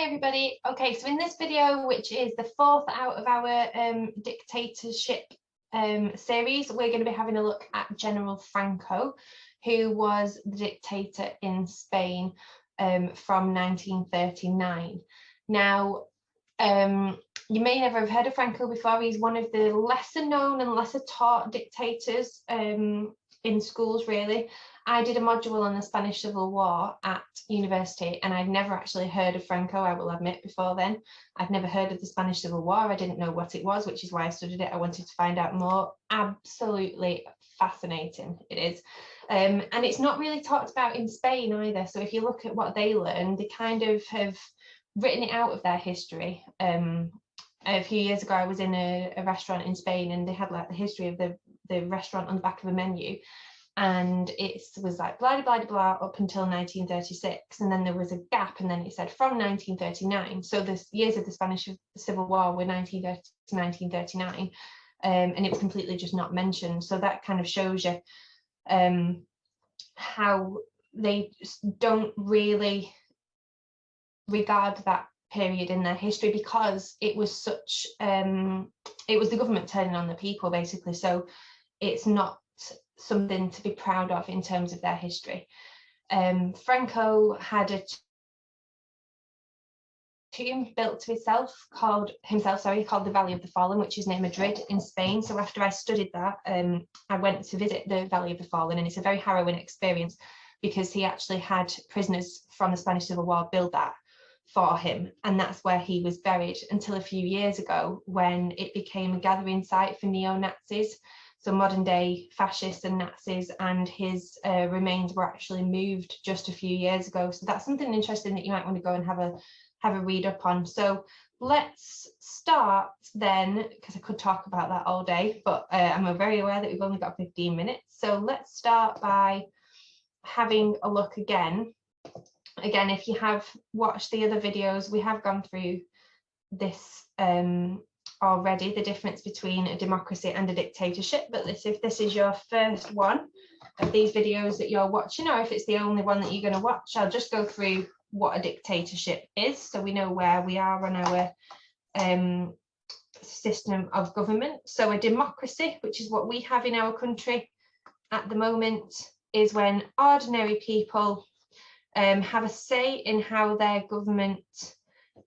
Hi everybody. Okay, so in this video, which is the fourth out of our dictatorship series, we're going to be having a look at General Franco, who was the dictator in Spain from 1939. Now, you may never have heard of Franco before. He's one of the lesser known and lesser taught dictators in schools, really. I did a module on the Spanish Civil War at university, and I'd never actually heard of Franco, I will admit, before then. I'd never heard of the Spanish Civil War. I didn't know what it was, which is why I studied it. I wanted to find out more. Absolutely fascinating it is. And it's not really talked about in Spain either. So if you look at what they learn, they kind of have written it out of their history. A few years ago, I was in a restaurant in Spain, and they had like the history of the restaurant on the back of a menu. And it was like blah, blah, blah, blah up until 1936. And then there was a gap, and then it said from 1939. So the years of the Spanish Civil War were 1930 to 1939. And it was completely just not mentioned. So that kind of shows you how they don't really regard that period in their history, because it was such, it was the government turning on the people, basically. So it's not something to be proud of in terms of their history. Franco had a tomb built to himself called the Valley of the Fallen, which is near Madrid in Spain. So after I studied that, I went to visit the Valley of the Fallen, and it's a very harrowing experience because he actually had prisoners from the Spanish Civil War build that for him, and that's where he was buried until a few years ago, when it became a gathering site for neo-Nazis. So modern day fascists and Nazis, and his remains were actually moved just a few years ago. So that's something interesting that you might want to go and have a read up on. So let's start then, because I could talk about that all day, but I'm very aware that we've only got 15 minutes. So let's start by having a look again. Again, if you have watched the other videos, we have gone through this already, the difference between a democracy and a dictatorship. But if this is your first one of these videos that you're watching, or if it's the only one that you're going to watch, I'll just go through what a dictatorship is, so we know where we are on our system of government. So a democracy, which is what we have in our country at the moment, is when ordinary people have a say in how their government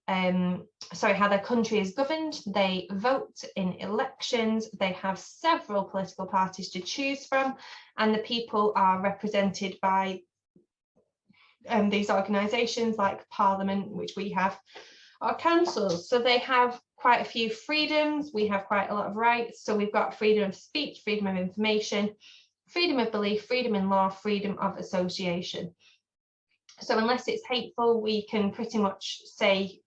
how their country is governed. They vote in elections, they have several political parties to choose from, and the people are represented by these organisations like Parliament, which we have, or councils. So they have quite a few freedoms, we have quite a lot of rights. So we've got freedom of speech, freedom of information, freedom of belief, freedom in law, freedom of association. So unless it's hateful, we can pretty much say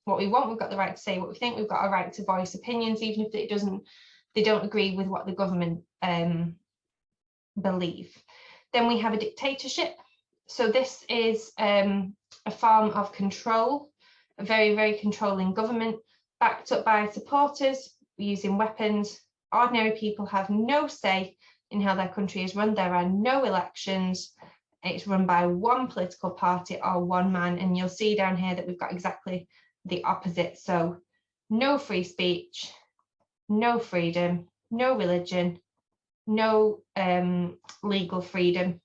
what we want. We've got the right to say what we think. We've got a right to voice opinions, even if they don't agree with what the government believe. Then we have a dictatorship. So this is a form of control, a very, very controlling government, backed up by supporters using weapons. Ordinary people have no say in how their country is run. There are no elections. It's run by one political party or one man, and you'll see down here that we've got exactly the opposite. So no free speech, no freedom, no religion, no legal freedom,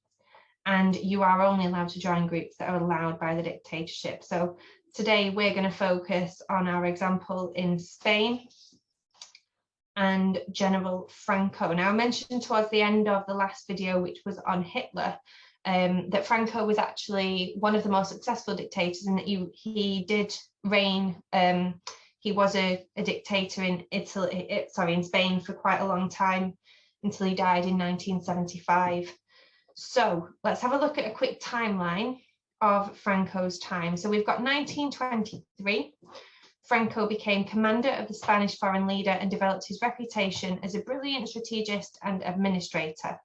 and you are only allowed to join groups that are allowed by the dictatorship. So today we're going to focus on our example in Spain and General Franco. Now, I mentioned towards the end of the last video, which was on Hitler, that Franco was actually one of the most successful dictators, and that he did reign. He was a dictator in in Spain for quite a long time, until he died in 1975. So let's have a look at a quick timeline of Franco's time. So we've got 1923. Franco became commander of the Spanish foreign leader and developed his reputation as a brilliant strategist and administrator.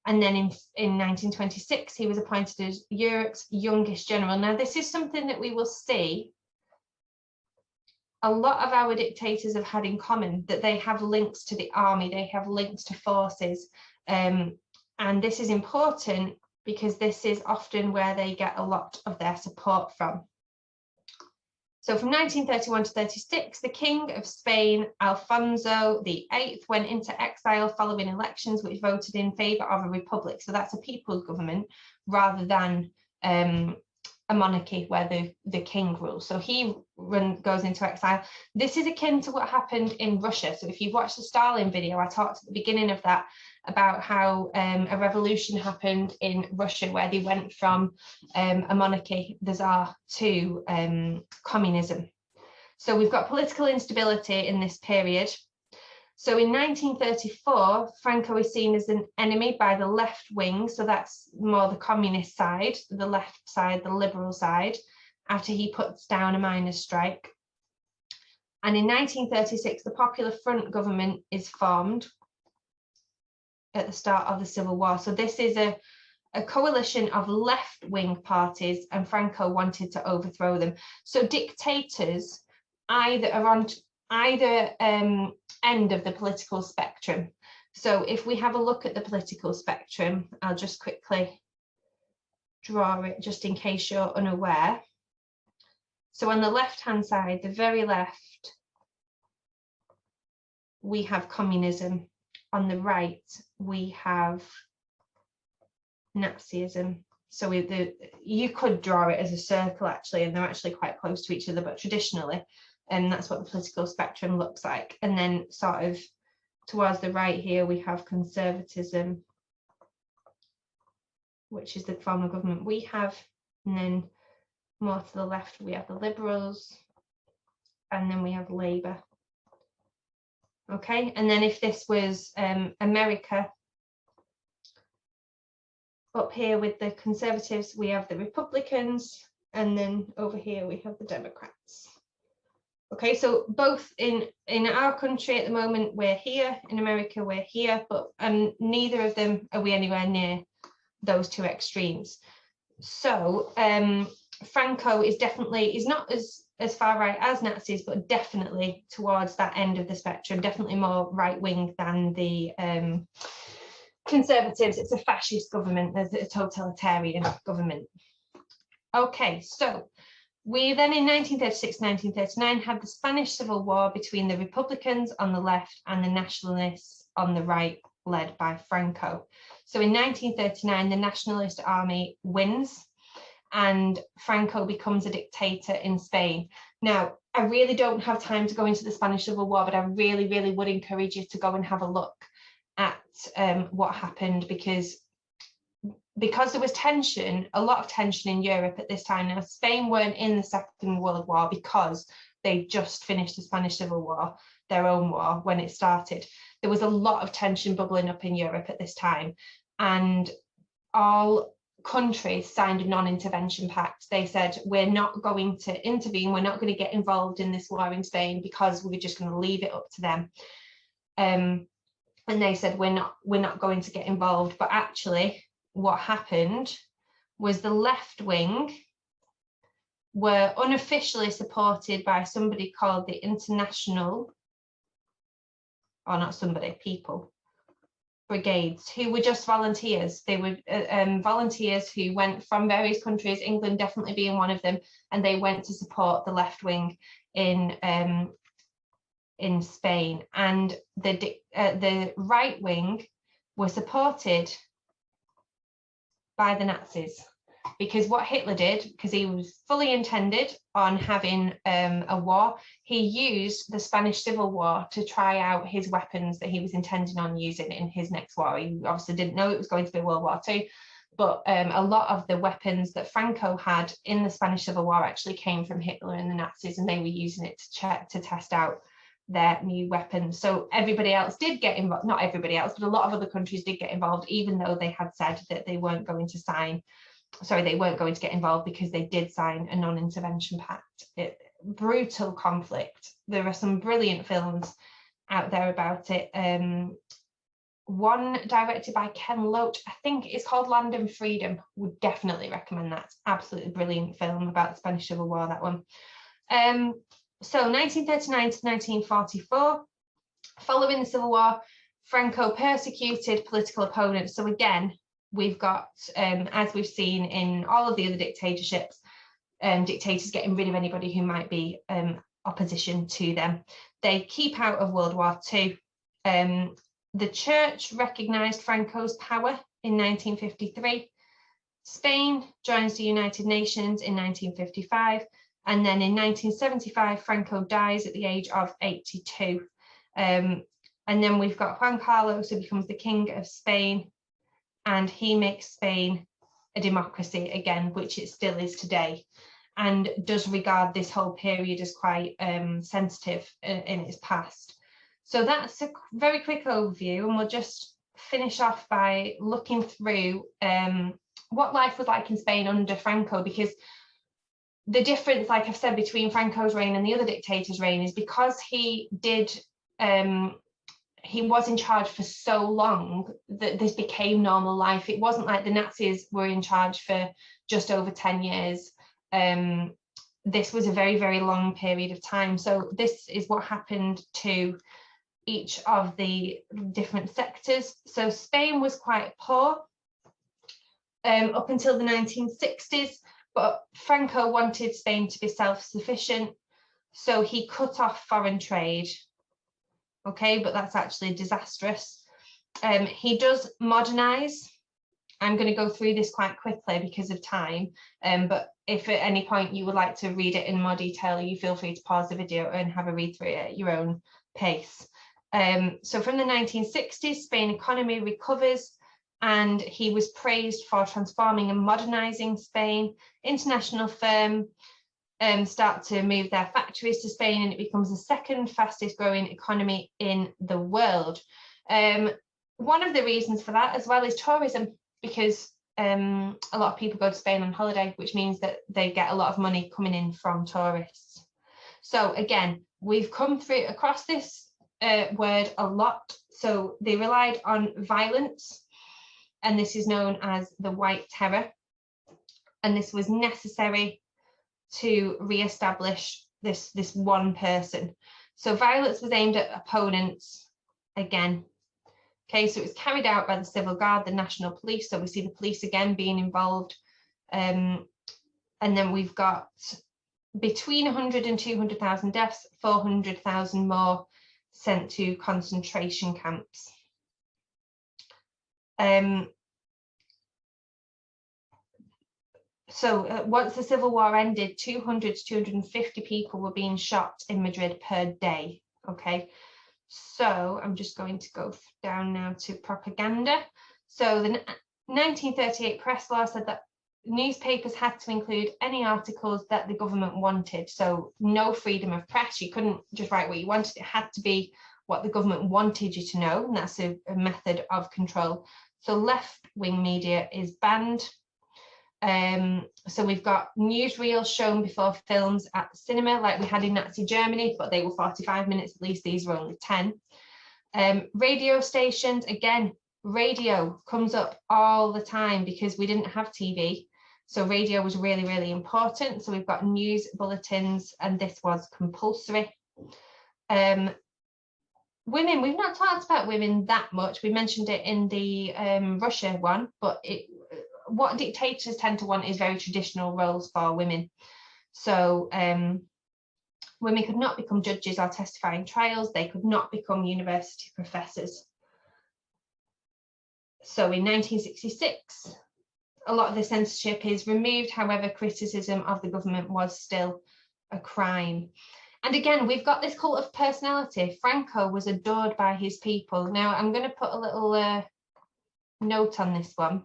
And then in 1926, he was appointed as Europe's youngest general. Now, this is something that we will see a lot of our dictators have had in common, that they have links to the army, they have links to forces. And this is important because this is often where they get a lot of their support from. So from 1931 to 36, the King of Spain, Alfonso VIII, went into exile following elections which voted in favour of a republic. So that's a people's government rather than a monarchy where the king rules. So he goes into exile. This is akin to what happened in Russia. So if you've watched the Stalin video, I talked at the beginning of that about how a revolution happened in Russia where they went from a monarchy, the Tsar, to communism. So we've got political instability in this period. So in 1934, Franco is seen as an enemy by the left wing. So that's more the communist side, the left side, the liberal side, after he puts down a miners' strike. And in 1936, the Popular Front government is formed at the start of the Civil War. So this is a coalition of left-wing parties, and Franco wanted to overthrow them. So dictators either are on either end of the political spectrum. So if we have a look at the political spectrum, I'll just quickly draw it just in case you're unaware. So on the left-hand side, the very left, we have communism. On the right, we have Nazism. So you could draw it as a circle actually, and they're actually quite close to each other, but traditionally, and that's what the political spectrum looks like. And then sort of towards the right here, we have conservatism, which is the form of government we have. And then more to the left, we have the liberals, and then we have Labour. Okay, and then if this was America, up here with the Conservatives, we have the Republicans, and then over here we have the Democrats. Okay, so both in our country at the moment, we're here. In America, we're here, but neither of them are we anywhere near those two extremes. So Franco is not as far right as Nazis, but definitely towards that end of the spectrum, definitely more right-wing than the Conservatives. It's a fascist government, there's a totalitarian government. Okay, so we then in 1936-1939 had the Spanish Civil War between the Republicans on the left and the Nationalists on the right, led by Franco. So in 1939, the Nationalist army wins and Franco becomes a dictator in Spain. Now, I really don't have time to go into the Spanish Civil War, but I really, really would encourage you to go and have a look at what happened, because there was tension, a lot of tension in Europe at this time. Now, Spain weren't in the Second World War because they just finished the Spanish Civil War, their own war, when it started. There was a lot of tension bubbling up in Europe at this time, and all countries signed a non-intervention pact. They said, we're not going to intervene, we're not going to get involved in this war in Spain because we're just going to leave it up to them. And they said, we're not going to get involved. But actually, what happened was the left wing were unofficially supported by somebody called the International, or not somebody, people, brigades, who were just volunteers. They were volunteers who went from various countries, England definitely being one of them, and they went to support the left wing in Spain. And the right wing were supported by the Nazis, because what Hitler did, because he was fully intended on having a war, he used the Spanish Civil War to try out his weapons that he was intending on using in his next war. He obviously didn't know it was going to be World War II, but a lot of the weapons that Franco had in the Spanish Civil War actually came from Hitler and the Nazis, and they were using it to test out their new weapons. So everybody else did get involved, not everybody else, but a lot of other countries did get involved, even though they had said that they weren't going to get involved, because they did sign a non-intervention pact. Brutal conflict. There are some brilliant films out there about it. One directed by Ken Loach, I think it's called Land and Freedom. Would definitely recommend that. Absolutely brilliant film about the Spanish Civil War, that one. So 1939 to 1944, following the Civil War, Franco persecuted political opponents. So again, we've got, as we've seen in all of the other dictatorships, dictators getting rid of anybody who might be opposition to them. They keep out of World War II. The church recognised Franco's power in 1953. Spain joins the United Nations in 1955. And then in 1975, Franco dies at the age of 82. And then we've got Juan Carlos, who becomes the King of Spain, and he makes Spain a democracy again, which it still is today, and does regard this whole period as quite sensitive in its past. So that's a very quick overview, and we'll just finish off by looking through what life was like in Spain under Franco, because the difference, like I've said, between Franco's reign and the other dictators' reign is because he was in charge for so long that this became normal life. It wasn't like the Nazis were in charge for just over 10 years. This was a very, very long period of time. So this is what happened to each of the different sectors. So Spain was quite poor up until the 1960s, but Franco wanted Spain to be self-sufficient, so he cut off foreign trade. Okay, but that's actually disastrous. He does modernize. I'm going to go through this quite quickly because of time, but if at any point you would like to read it in more detail, you feel free to pause the video and have a read through it at your own pace. So from the 1960s, Spain economy recovers, and he was praised for transforming and modernizing Spain. International firm start to move their factories to Spain, and it becomes the second fastest growing economy in the world. One of the reasons for that as well is tourism, because a lot of people go to Spain on holiday, which means that they get a lot of money coming in from tourists. So again, we've come through across this word a lot. So they relied on violence, and this is known as the White Terror, and this was necessary to re-establish this one person. So violence was aimed at opponents again. Okay, so it was carried out by the civil guard, the national police. So we see the police again being involved. And then we've got between 100 and 200,000 deaths, 400,000 more sent to concentration camps. So once the civil war ended, 200 to 250 people were being shot in Madrid per day. Okay, so I'm just going to go down now to propaganda. So the 1938 press law said that newspapers had to include any articles that the government wanted. So no freedom of press. You couldn't just write what you wanted. It had to be what the government wanted you to know, and that's a method of control. So left-wing media is banned. So we've got newsreels shown before films at the cinema, like we had in Nazi Germany, but they were 45 minutes at least. These were only 10. Radio stations, again, radio comes up all the time because we didn't have TV. So radio was really, really important. So we've got news bulletins, and this was compulsory. Women, we've not talked about women that much. We mentioned it in the Russia one, but what dictators tend to want is very traditional roles for women. So women could not become judges or testify in trials. They could not become university professors. So in 1966, a lot of the censorship is removed. However, criticism of the government was still a crime. And again, we've got this cult of personality. Franco was adored by his people. Now, I'm going to put a little note on this one.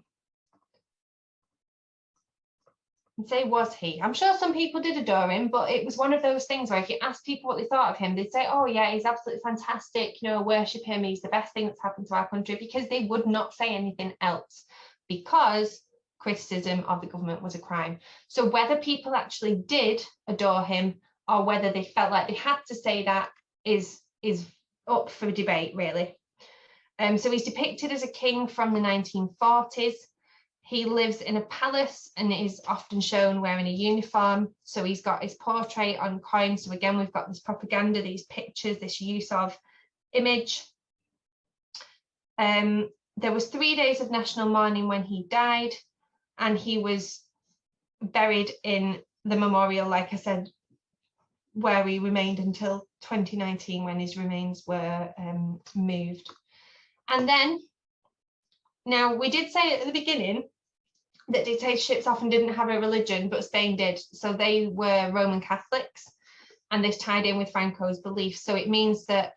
And say, was he? I'm sure some people did adore him, but it was one of those things where if you ask people what they thought of him, they'd say, oh yeah, he's absolutely fantastic, you know, worship him, he's the best thing that's happened to our country, because they would not say anything else, because criticism of the government was a crime. So whether people actually did adore him or whether they felt like they had to say that is up for debate, really. So he's depicted as a king from the 1940s. He lives in a palace and is often shown wearing a uniform. So he's got his portrait on coins. So again, we've got this propaganda, these pictures, this use of image. There was 3 days of national mourning when he died, and he was buried in the memorial, like I said, where he remained until 2019 when his remains were moved. And then, now we did say at the beginning that dictatorships often didn't have a religion, but Spain did. So they were Roman Catholics, and this tied in with Franco's beliefs. So it means that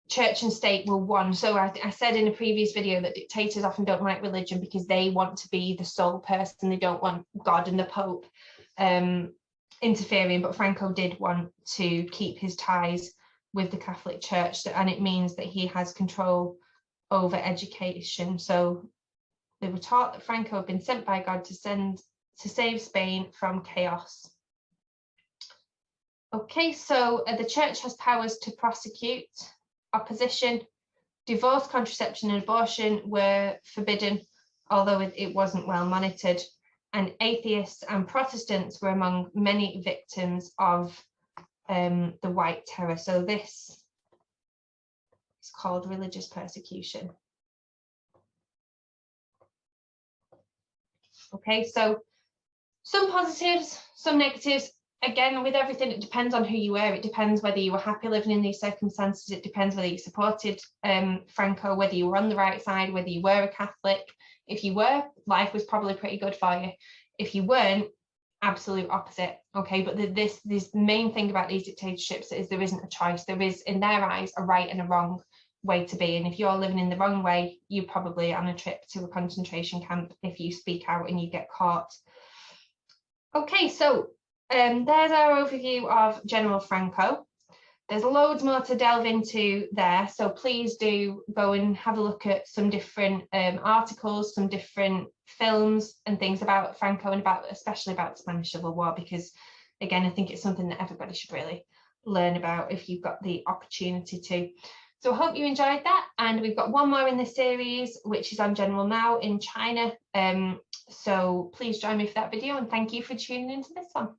church and state were one. So I said in a previous video that dictators often don't like religion because they want to be the sole person. They don't want God and the Pope interfering, but Franco did want to keep his ties with the Catholic Church, and it means that he has control over education. So they were taught that Franco had been sent by God to save Spain from chaos. Okay, so the church has powers to prosecute opposition. Divorce, contraception and abortion were forbidden, although it wasn't well monitored. And atheists and Protestants were among many victims of the White Terror. So this is called religious persecution. Okay, so some positives, some negatives. Again, with everything, it depends on who you were. It depends whether you were happy living in these circumstances. It depends whether you supported Franco, whether you were on the right side, whether you were a Catholic. If you were, life was probably pretty good for you. If you weren't, absolute opposite. Okay, but this main thing about these dictatorships is there isn't a choice. There is, in their eyes, a right and a wrong way to be. And if you're living in the wrong way, you're probably on a trip to a concentration camp if you speak out and you get caught. Okay, so there's our overview of General Franco. There's loads more to delve into there, so please do go and have a look at some different articles, some different films and things about Franco, and especially about the Spanish Civil War, because again, I think it's something that everybody should really learn about if you've got the opportunity to. So I hope you enjoyed that, and we've got one more in this series, which is on General Mao in China. So please join me for that video, and thank you for tuning into this one.